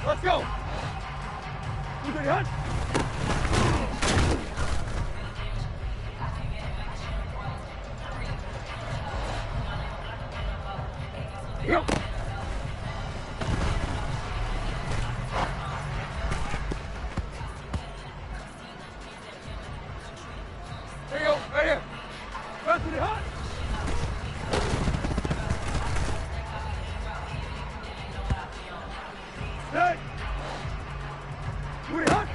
Let's go! You good, Hunt? Go! There you go, right here. Run to the Hunt! Hey! Booty Hunt!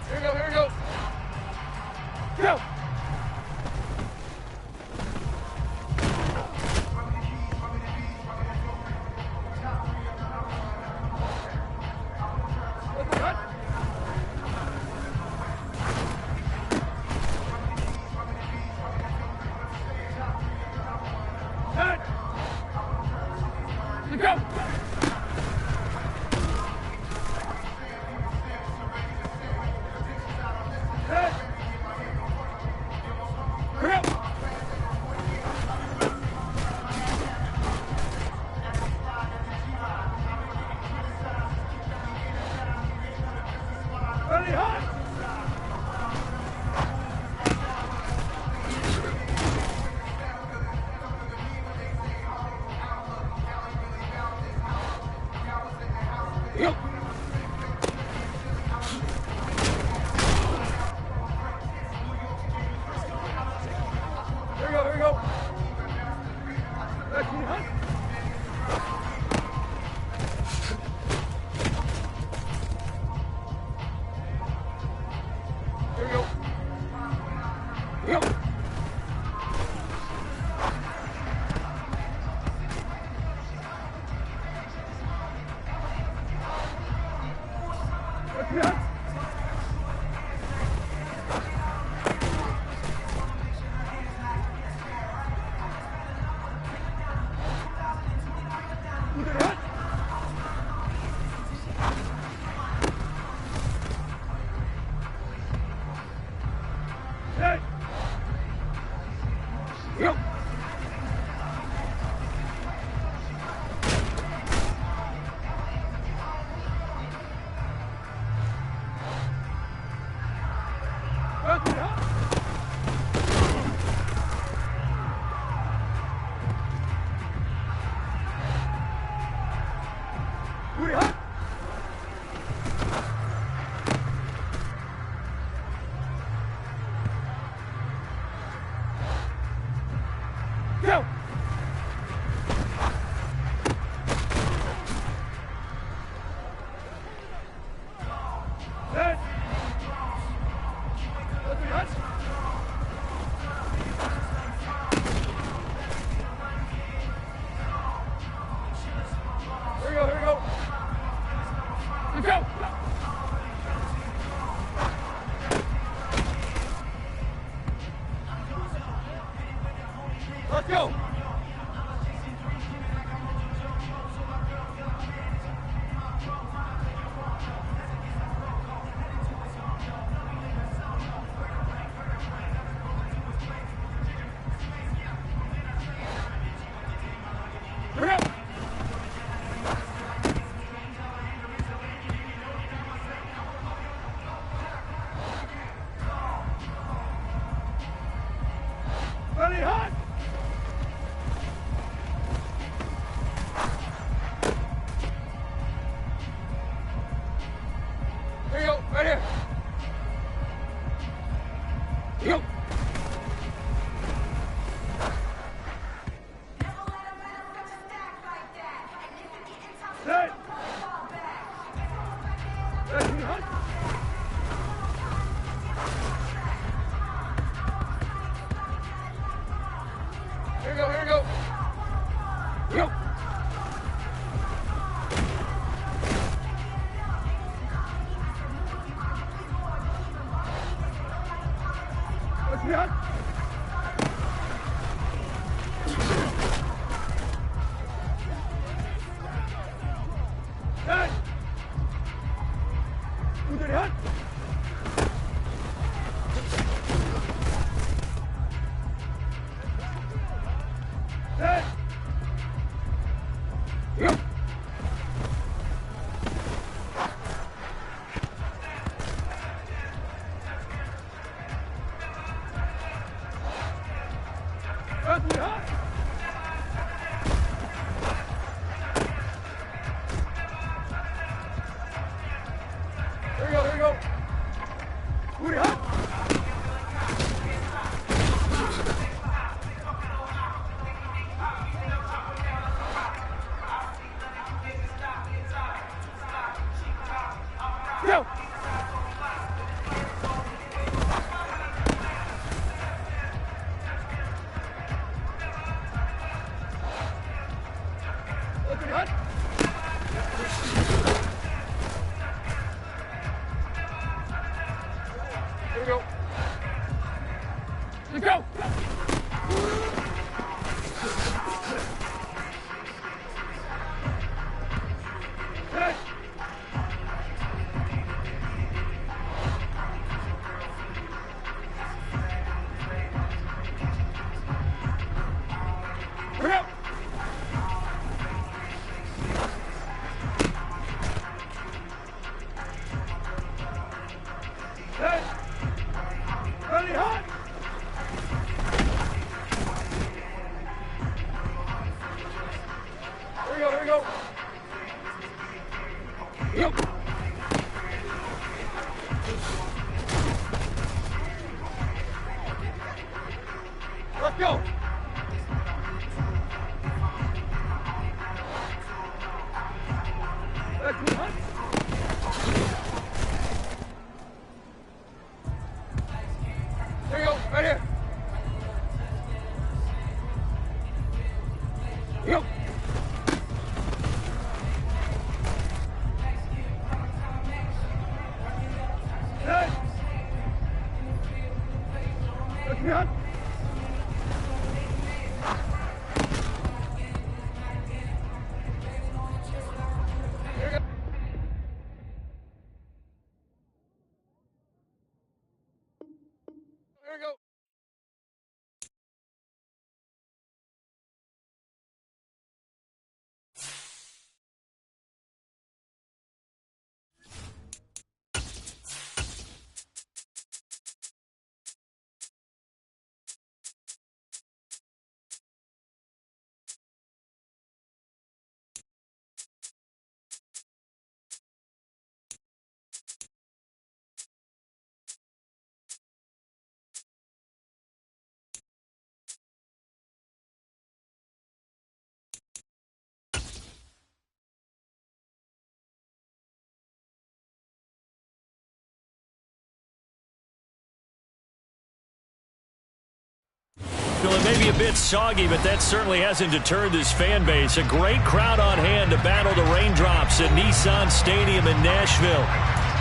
Here we go, here we go! Go! Go! Hey! Hurry up! Ready, hot! Yep. Here we go, here we go. Back to the Hunt. Here we go. Yep. Back to the Hunt. You good, Hunt? Hey! Yep. Back to the Hunt. Booty Hunt. Go! Hey! Back to the Hunt. Here we go, here we go. Let's go! Let's go! Hurry up! Ready, hot! Here you go, right here. Here you go. Well, it may be a bit soggy, but that certainly hasn't deterred this fan base. A great crowd on hand to battle the raindrops at Nissan Stadium in Nashville.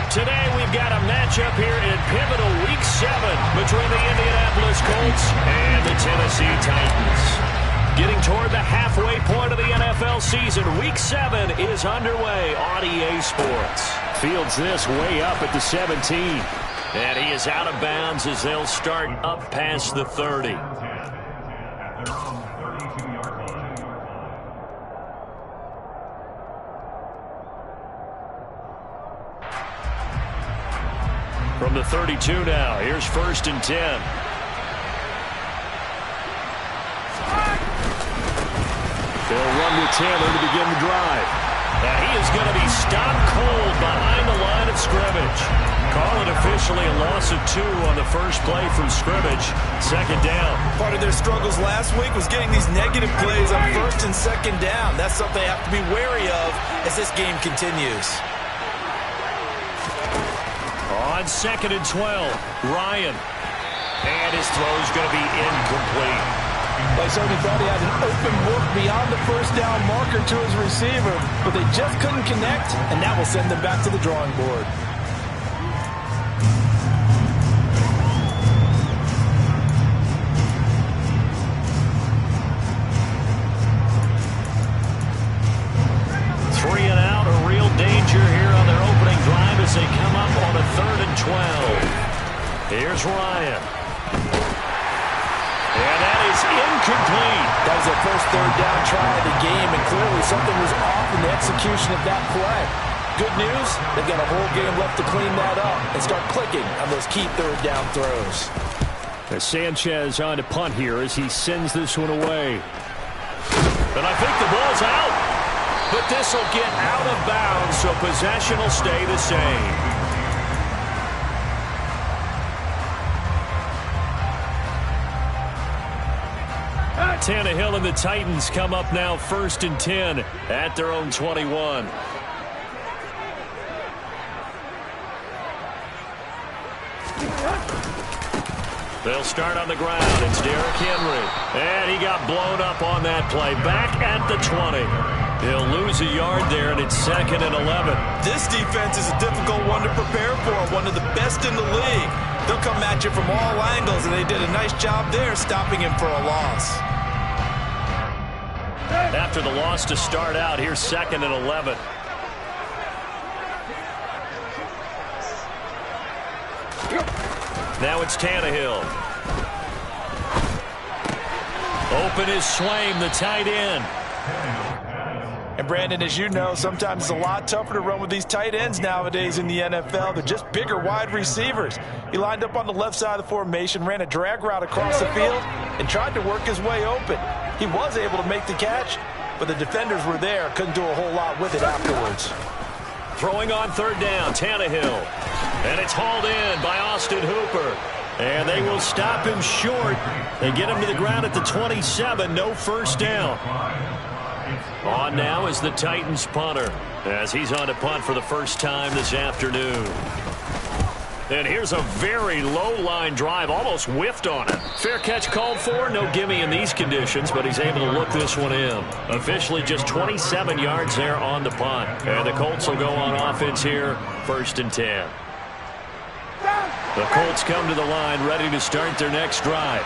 Today we've got a matchup here in pivotal Week 7 between the Indianapolis Colts and the Tennessee Titans. Getting toward the halfway point of the NFL season, Week 7 is underway on EA Sports. Fields this way up at the 17. And he is out of bounds as they'll start up past the 30. From the 32 now, here's 1st and 10. They'll run with Taylor to begin the drive. Now he is going to be stopped cold behind the line of scrimmage. Call it officially a loss of 2 on the first play from scrimmage. 2nd down. Part of their struggles last week was getting these negative plays on 1st and 2nd down. That's something they have to be wary of as this game continues. On 2nd and 12, Ryan. And his throw is going to be incomplete. They certainly thought he had an open look beyond the first down marker to his receiver, but they just couldn't connect, and that will send them back to the drawing board. 12. Here's Ryan. And that is incomplete. That was their first third down try of the game, and clearly something was off in the execution of that play. Good news, they've got a whole game left to clean that up and start clicking on those key third down throws. Sanchez on to punt here as he sends this one away. And I think the ball's out. But this will get out of bounds, so possession will stay the same. Tannehill and the Titans come up now 1st and 10 at their own 21. They'll start on the ground. It's Derrick Henry. And he got blown up on that play. Back at the 20. He'll lose a yard there, and it's 2nd and 11. This defense is a difficult one to prepare for, one of the best in the league. They'll come at you from all angles, and they did a nice job there stopping him for a loss. After the loss to start out, here's 2nd and 11. Now it's Tannehill. Open is Swaim, the tight end. And Brandon, as you know, sometimes it's a lot tougher to run with these tight ends nowadays in the NFL. They're just bigger wide receivers. He lined up on the left side of the formation, ran a drag route across the field, and tried to work his way open. He was able to make the catch, but the defenders were there, couldn't do a whole lot with it afterwards. Throwing on 3rd down, Tannehill. And it's hauled in by Austin Hooper. And they will stop him short. They get him to the ground at the 27. No first down. On now is the Titans punter as he's on to punt for the first time this afternoon. And here's a very low-line drive, almost whiffed on it. Fair catch called for, no gimme in these conditions, but he's able to look this one in. Officially just 27 yards there on the punt. And the Colts will go on offense here, 1st and 10. The Colts come to the line ready to start their next drive.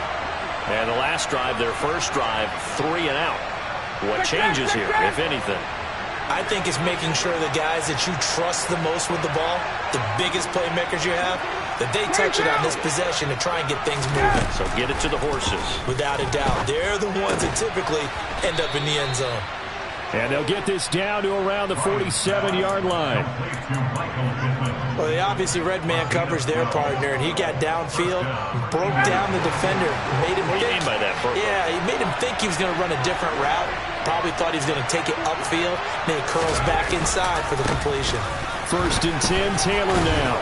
And the last drive, their first drive, 3 and out. What changes here, if anything? I think it's making sure the guys that you trust the most with the ball, the biggest playmakers you have, that they touch it on this possession to try and get things moving. So get it to the horses. Without a doubt. They're the ones that typically end up in the end zone. And they'll get this down to around the 47-yard line. Well, they obviously read man coverage their partner, and he got downfield, broke down the defender. Made him what do you mean by that, Burko? Yeah, he made him think he was going to run a different route. Probably thought he was going to take it upfield. Then he curls back inside for the completion. 1st and 10, Taylor now.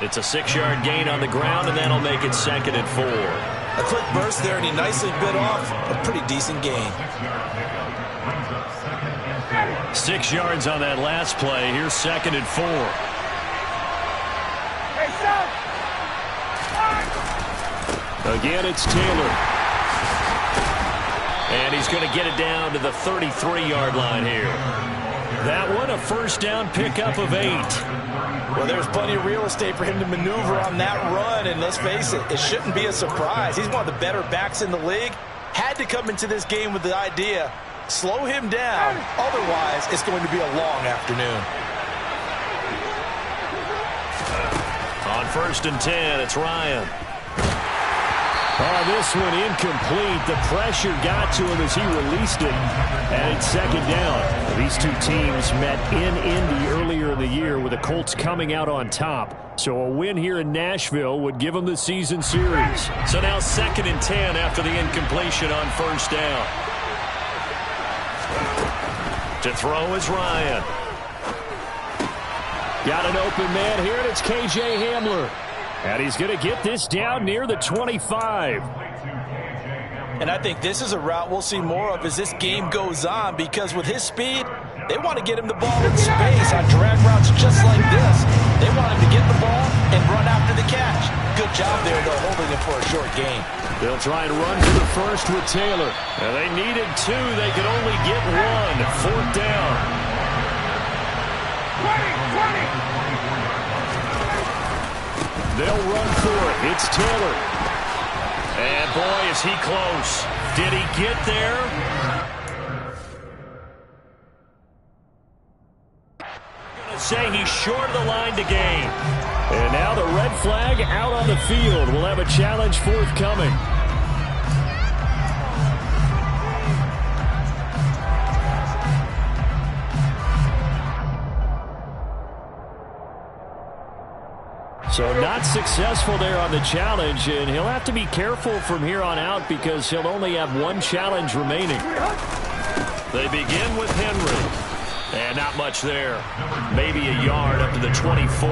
It's a 6-yard gain on the ground, and that'll make it 2nd and 4. A quick burst there, and he nicely bit off a pretty decent gain. 6 yards on that last play. Here's 2nd and 4. Again, it's Taylor. And he's going to get it down to the 33-yard line here. That one, a first down pickup of 8. Well, there's plenty of real estate for him to maneuver on that run, and let's face it, it shouldn't be a surprise. He's one of the better backs in the league. Had to come into this game with the idea, slow him down, otherwise it's going to be a long afternoon. On 1st and 10, it's Ryan. Oh, this one incomplete. The pressure got to him as he released it. And it's 2nd down. These two teams met in Indy earlier in the year with the Colts coming out on top. So a win here in Nashville would give them the season series. So now 2nd and 10 after the incompletion on 1st down. To throw is Ryan. Got an open man here, and it's K.J. Hamler. And he's going to get this down near the 25. And I think this is a route we'll see more of as this game goes on, because with his speed, they want to get him the ball in space on drag routes just like this. They want him to get the ball and run after the catch. Good job there, though, holding him for a short gain. They'll try and run for the first with Taylor. And they needed 2. They could only get 1. 4th down. 20. They'll run for it. It's Taylor. And boy, is he close. Did he get there? I'm going to say he's short of the line to gain. flag out on the field. We'll have a challenge forthcoming. So not successful there on the challenge, and he'll have to be careful from here on out because he'll only have one challenge remaining. They begin with Henry. And not much there. Maybe a yard up to the 24.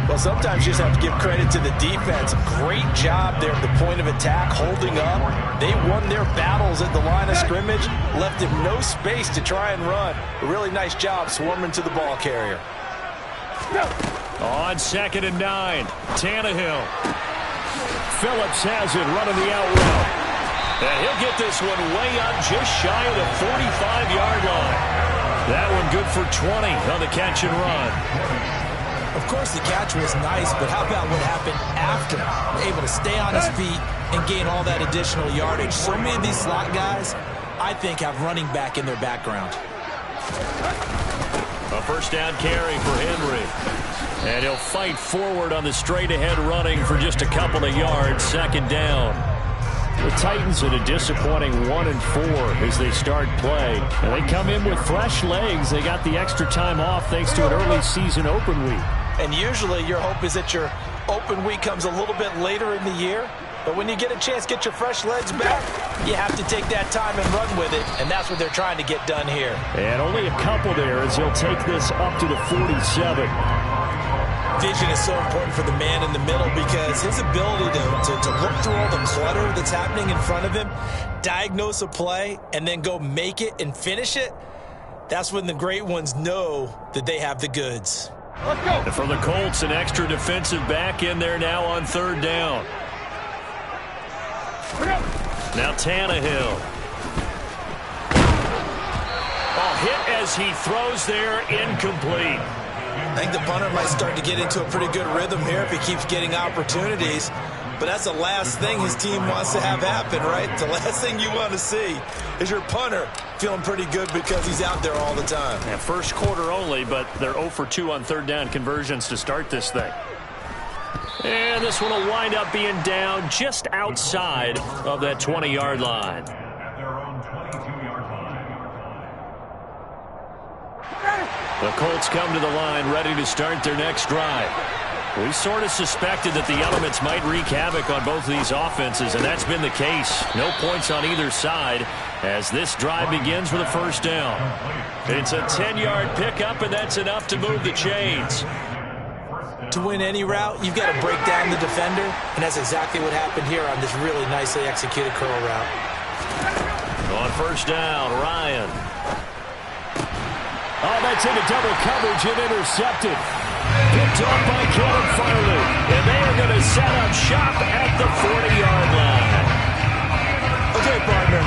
Well, sometimes you just have to give credit to the defense. Great job there at the point of attack, holding up. They won their battles at the line of scrimmage, left him no space to try and run. A really nice job swarming to the ball carrier. On 2nd and 9, Tannehill. Phillips has it running the out route. And he'll get this one way up just shy of the 45-yard line. That one good for 20 on the catch and run. Of course, the catch was nice, but how about what happened after? Able to stay on his feet and gain all that additional yardage. So many of these slot guys, I think, have running back in their background. A first down carry for Henry. And he'll fight forward on the straight-ahead running for just a couple of yards. 2nd down. The Titans at a disappointing 1-4 as they start play. And they come in with fresh legs. They got the extra time off thanks to an early season open week. And usually your hope is that your open week comes a little bit later in the year. But when you get a chance to get your fresh legs back, you have to take that time and run with it. And that's what they're trying to get done here. And only a couple there as he'll take this up to the 47. Vision is so important for the man in the middle because his ability to look through all the clutter that's happening in front of him, diagnose a play, and then go make it and finish it, that's when the great ones know that they have the goods. Let's go. And for the Colts, an extra defensive back in there now on 3rd down. Now Tannehill. Hit as he throws there, incomplete. I think the punter might start to get into a pretty good rhythm here if he keeps getting opportunities. But that's the last thing his team wants to have happen, right? The last thing you want to see is your punter feeling pretty good because he's out there all the time. Yeah, first quarter only, but they're 0 for 2 on 3rd down conversions to start this thing. And this one will wind up being down just outside of that 20-yard line. The Colts come to the line ready to start their next drive. We sort of suspected that the elements might wreak havoc on both of these offenses, and that's been the case. No points on either side as this drive begins with a first down. It's a 10-yard pickup, and that's enough to move the chains. To win any route, you've got to break down the defender, and that's exactly what happened here on this really nicely executed curl route. On first down, Ryan. Oh, that's into double coverage and intercepted. Picked off by Kevin Farley. And they are going to set up shop at the 40-yard line. Okay, partner,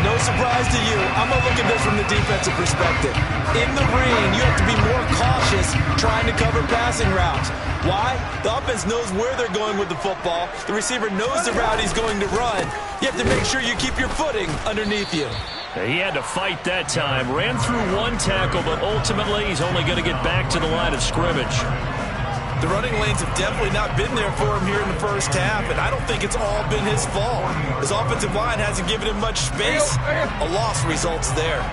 no surprise to you. I'm going to look at this from the defensive perspective. In the rain, you have to be more cautious trying to cover passing routes. Why? The offense knows where they're going with the football. The receiver knows the route he's going to run. You have to make sure you keep your footing underneath you. He had to fight that time. Ran through one tackle, but ultimately he's only going to get back to the line of scrimmage. The running lanes have definitely not been there for him here in the first half, and I don't think it's all been his fault. His offensive line hasn't given him much space. A loss results there.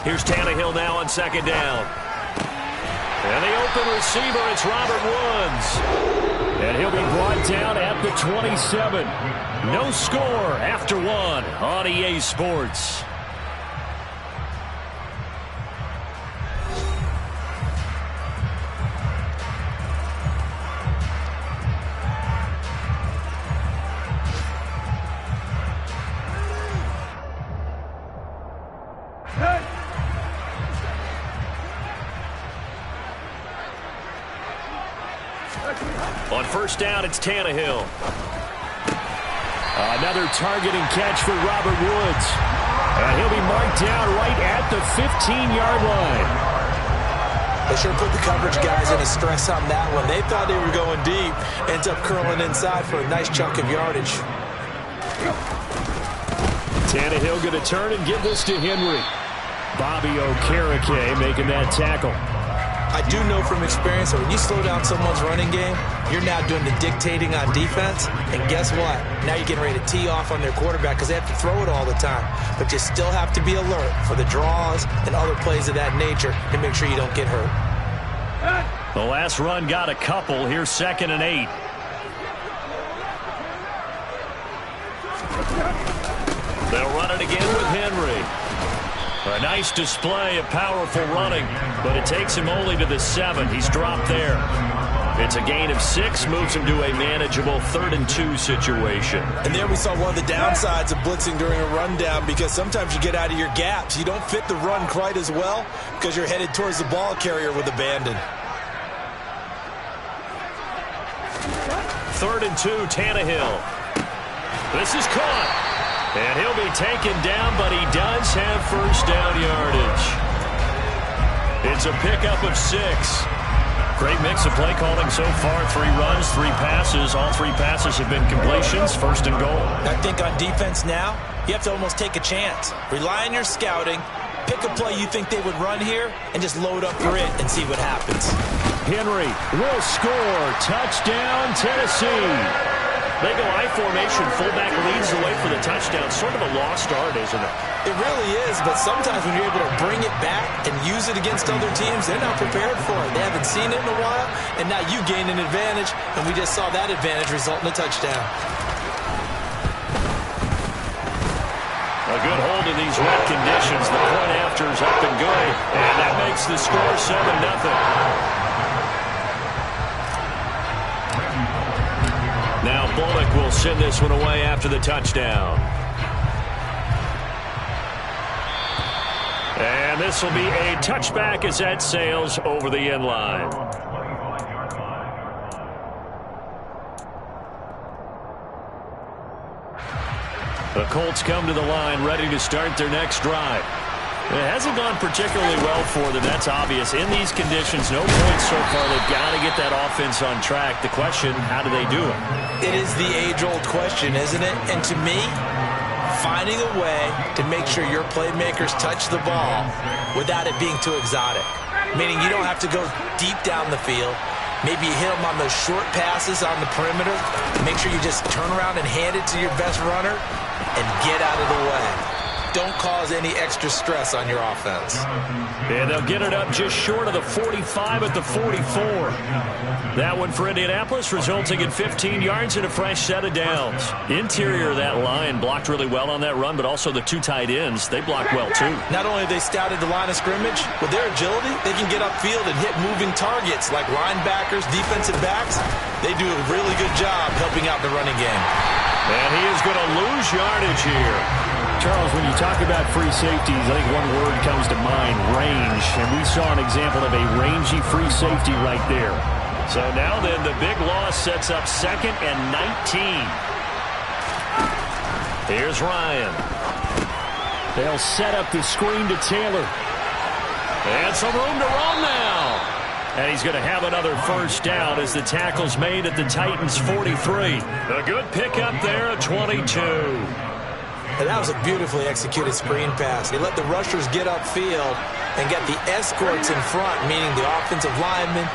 Here's Tannehill now on 2nd down. And the open receiver, it's Robert Woods. And he'll be brought down at the 27. No score after 1 on EA Sports. On first down, it's Tannehill. Another targeting catch for Robert Woods. And he'll be marked down right at the 15-yard line. They sure put the coverage guys in a stress on that one. They thought they were going deep. Ends up curling inside for a nice chunk of yardage. Tannehill going to turn and give this to Henry. Bobby Okereke making that tackle. I do know from experience that when you slow down someone's running game, you're now doing the dictating on defense. And guess what? Now you're getting ready to tee off on their quarterback because they have to throw it all the time. But you still have to be alert for the draws and other plays of that nature to make sure you don't get hurt. The last run got a couple. Here's 2nd and 8. They'll run it again with Henry. A nice display of powerful running, but it takes him only to the 7. He's dropped there. It's a gain of 6, moves him to a manageable 3rd and 2 situation. And there we saw one of the downsides of blitzing during a rundown, because sometimes you get out of your gaps. You don't fit the run quite as well because you're headed towards the ball carrier with abandon. 3rd and 2, Tannehill. This is caught. And he'll be taken down, but he does have first down yardage. It's a pickup of 6. Great mix of play calling so far. 3 runs, 3 passes. All 3 passes have been completions. 1st and goal. I think on defense now, you have to almost take a chance. Rely on your scouting. Pick a play you think they would run here and just load up for it and see what happens. Henry will score. Touchdown, Tennessee. They go I formation. Fullback leads the way for the touchdown. Sort of a lost art, isn't it? It really is, but sometimes when you're able to bring it back and use it against other teams, they're not prepared for it. They haven't seen it in a while, and now you gain an advantage, and we just saw that advantage result in a touchdown. A good hold in these wet conditions. The point after is up and good, and that makes the score 7-0. Now Bullock will send this one away after the touchdown. And this will be a touchback as that sails over the end line. The Colts come to the line ready to start their next drive. It hasn't gone particularly well for them. That's obvious. In these conditions, no points so far. They've got to get that offense on track. The question, how do they do it? It is the age-old question, isn't it? And to me, finding a way to make sure your playmakers touch the ball without it being too exotic. Meaning you don't have to go deep down the field. Maybe you hit them on those short passes on the perimeter. Make sure you just turn around and hand it to your best runner and get out of the way. Don't cause any extra stress on your offense. And they'll get it up just short of the 45 at the 44. That one for Indianapolis, resulting in 15 yards and a fresh set of downs. Interior of that line blocked really well on that run, but also the 2 tight ends, they blocked well too. Not only have they scouted the line of scrimmage, with their agility, they can get upfield and hit moving targets like linebackers, defensive backs. They do a really good job helping out the running game. And he is going to lose yardage here. Charles, when you talk about free safeties, I think one word comes to mind, range. And we saw an example of a rangy free safety right there. So now then, the big loss sets up 2nd and 19. Here's Ryan. They'll set up the screen to Taylor. And some room to run now. And he's going to have another first down as the tackle's made at the Titans' 43. A good pickup there at 22. And that was a beautifully executed screen pass. He let the rushers get upfield and get the escorts in front, meaning the offensive linemen,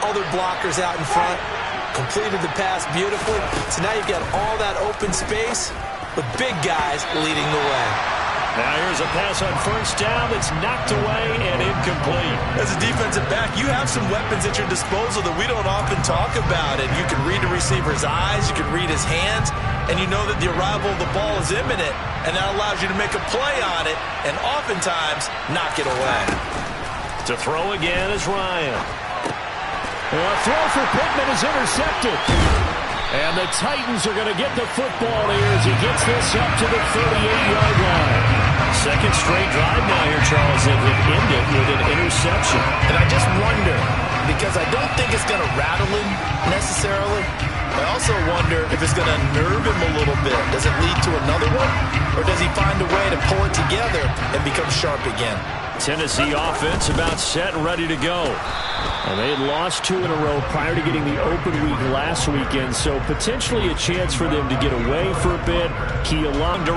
other blockers out in front, completed the pass beautifully. So now you've got all that open space with big guys leading the way. Now here's a pass on first down that's knocked away and incomplete. As a defensive back, you have some weapons at your disposal that we don't often talk about. And you can read the receiver's eyes, you can read his hands, and you know that the arrival of the ball is imminent. And that allows you to make a play on it and oftentimes knock it away. To throw again is Ryan. A throw for Pittman is intercepted. And the Titans are going to get the football here as he gets this up to the 38-yard line. Second straight drive now here, Charles, that would end it with an interception. And I just wonder, because I don't think it's going to rattle him necessarily, I also wonder if it's going to nerve him a little bit. Does it lead to another one? Or does he find a way to pull it together and become sharp again? Tennessee offense about set and ready to go. And they had lost 2 in a row prior to getting the open week last weekend, so potentially a chance for them to get away for a bit. Key along